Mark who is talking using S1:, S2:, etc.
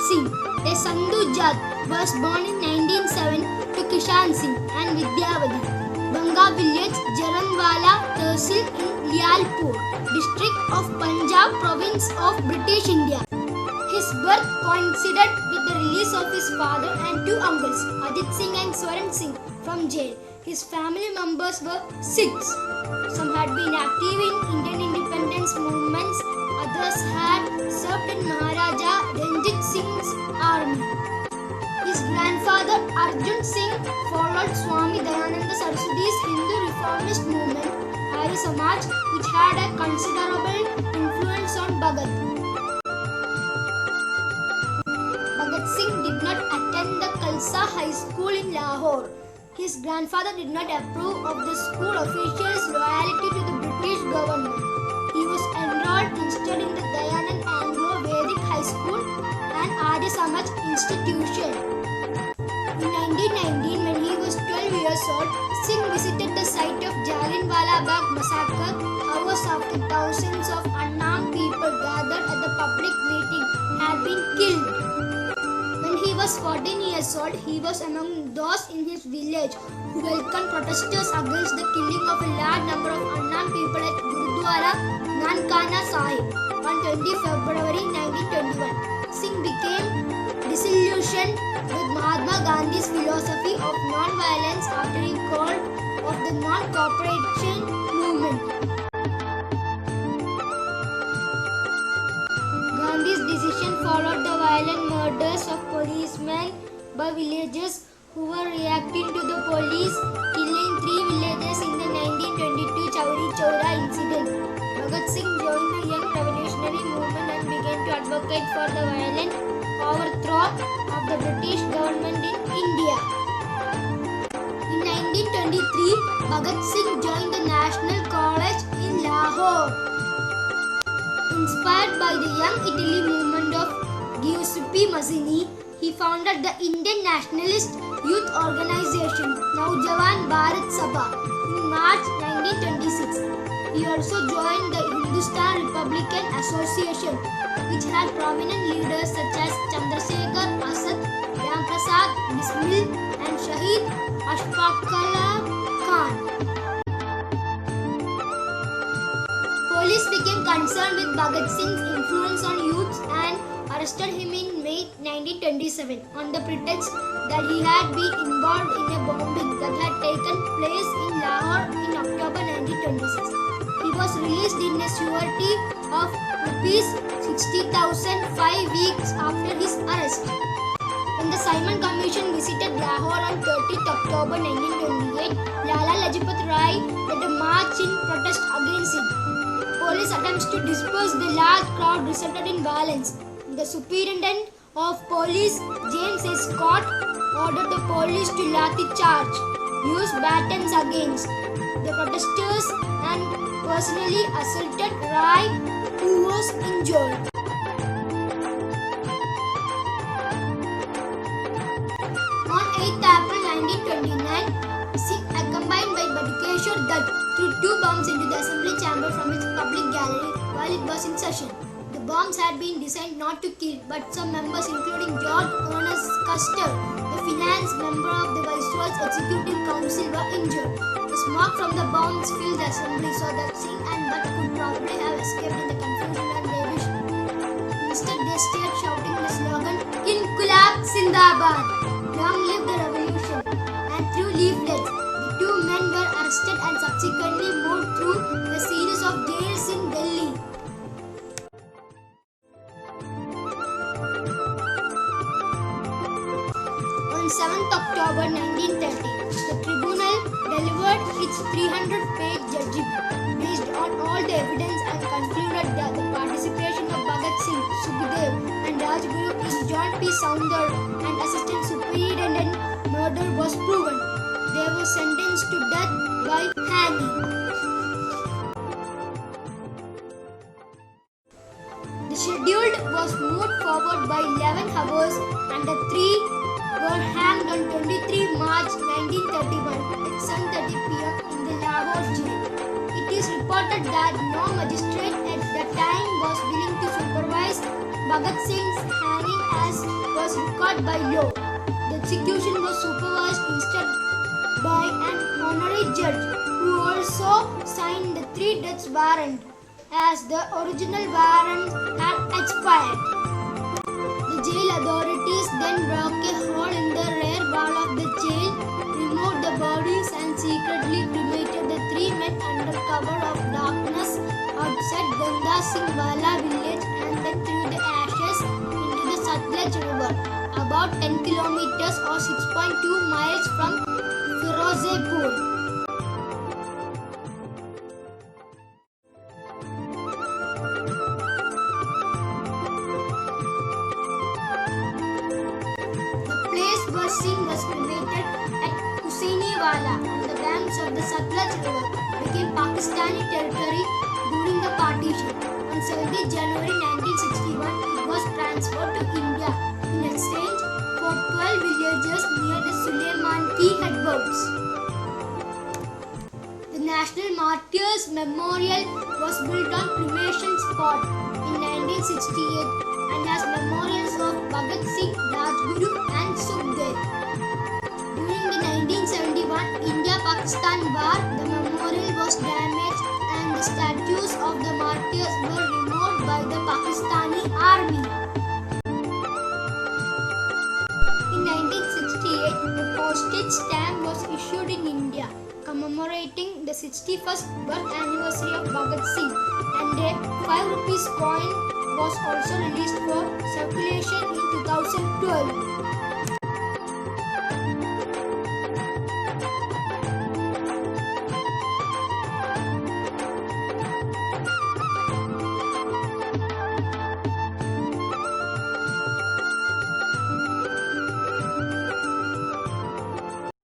S1: Singh, a Sandhu Jat, was born in 1907 to Kishan Singh and Vidyavati. Banga village, Jaranwala Tehsil in Lialpur, district of Punjab, province of British India. His birth coincided with the release of his father and two uncles, Ajit Singh and Swaran Singh, from jail. His family members were Sikhs. Some had been active in Indian independence movements, others had served in Maharaja Ranjit Singh's army. His grandfather Arjun Singh followed Swami Dayananda Saraswati's Hindu reformist movement, Arya Samaj, which had a considerable influence on Bhagat. Bhagat Singh did not attend the Khalsa High School in Lahore. His grandfather did not approve of the school officials' loyalty to the British government. He was enrolled instead in the Dayanand Anglo-Vedic High School and Arya Samaj institution. In 1919, when he was 12 years old, Singh visited the site of Jallianwala Bagh massacre, hours after thousands of unarmed people gathered at the public meeting had been killed. When he was 14 years old, he was among those in his village who welcomed protesters against the killing of a large number of unarmed people at Gurudwara Nankana Sahib on 20 February 1921. Singh became disillusioned with Mahatma Gandhi's philosophy of non-violence after he called of the non-cooperation movement. Gandhi's decision followed the violent murders of policemen by villagers who were reacting to the police killing 3 villagers in the 1922 Chauri Chaura incident. Bhagat Singh joined the young revolutionary movement and began to advocate for the violent overthrow of the British government in India. In 1923, Bhagat Singh joined the National College in Lahore. Inspired by the Young Italy movement of Giuseppe Mazzini, he founded the Indian nationalist youth organization Naujawan Bharat Sabha in March 1926. He also joined the Hindustan Republican Association, which had prominent leaders such as Chandrasekhar Azad, Ram Prasad Bismil, and Shahid Ashfaqullah Khan. Police became concerned with Bhagat Singh's influence on youths and arrested him in May 1927 on the pretext that he had been involved in a bombing that had taken place in Lahore in October 1926. He was released in a surety of ₹60,000 5 weeks after his arrest. When the Simon Commission visited Lahore on 30th October 1928, Lala Lajpat Rai led a march in protest against it. Police attempts to disperse the large crowd resulted in violence. The Superintendent of Police, James S. Scott, ordered the police to lathi charge, use batons against the protesters and personally assaulted Rai, who was injured. On 8th April 1929, Singh, accompanied by Badukeshwar Dutt, threw 2 bombs into the assembly chamber from its public gallery while it was in session. The bombs had been designed not to kill, but some members, including George Ernest Custer, the finance member of the Viceroy's Executive Council, were injured. The smoke from the bombs filled the assembly so that Singh and Dutt could probably have escaped in the confusion and they wished. Instead, they stayed shouting the slogan, "Inqilab Zindabad! Long live the revolution!" and threw leaflets. The 2 men were arrested and subsequently moved through a series of jails in Delhi. On 7th October 1930, the tribunal delivered its 300-page judgment based on all the evidence and concluded that the participation of Bhagat Singh, Sukhdev and Rajguru in John P. Saundar and Assistant Superintendent murder was proven. They were sentenced to death by hanging. The schedule was moved forward by 11 hours and the 3 were hanged on 23 March 1931 at 7:30 p.m. in the Lahore jail. It is reported that no magistrate at that time was willing to supervise Bhagat Singh's hanging as was required by law. The execution was supervised instead by an honorary judge who also signed the 3 deaths warrant as the original warrant had expired. The jail authorities then broke a hole in the rear wall of the jail, removed the bodies and secretly cremated the 3 men under cover of darkness outside Ganda Singh Wala village and then threw the ashes into the Satluj river, about 10 kilometers or 6.2 miles from Firozepur. The place where Singh was cremated at Husainiwala on the banks of the Satluj river became Pakistani territory during the partition. On 17 January 1961, it was transferred to India in exchange for 12 villages near the Suleimanki headworks. The National Martyrs Memorial was built on cremation spot in 1968 and has memorials of Bhagat Singh, Rajguru and Sukhdev. During the 1971 India-Pakistan War, the memorial was damaged and the statues of the martyrs were removed by the Pakistani army. In 1968, a postage stamp was issued in India commemorating the 61st birth anniversary of Bhagat Singh, and a 5 rupees coin was also released for circulation in 2012.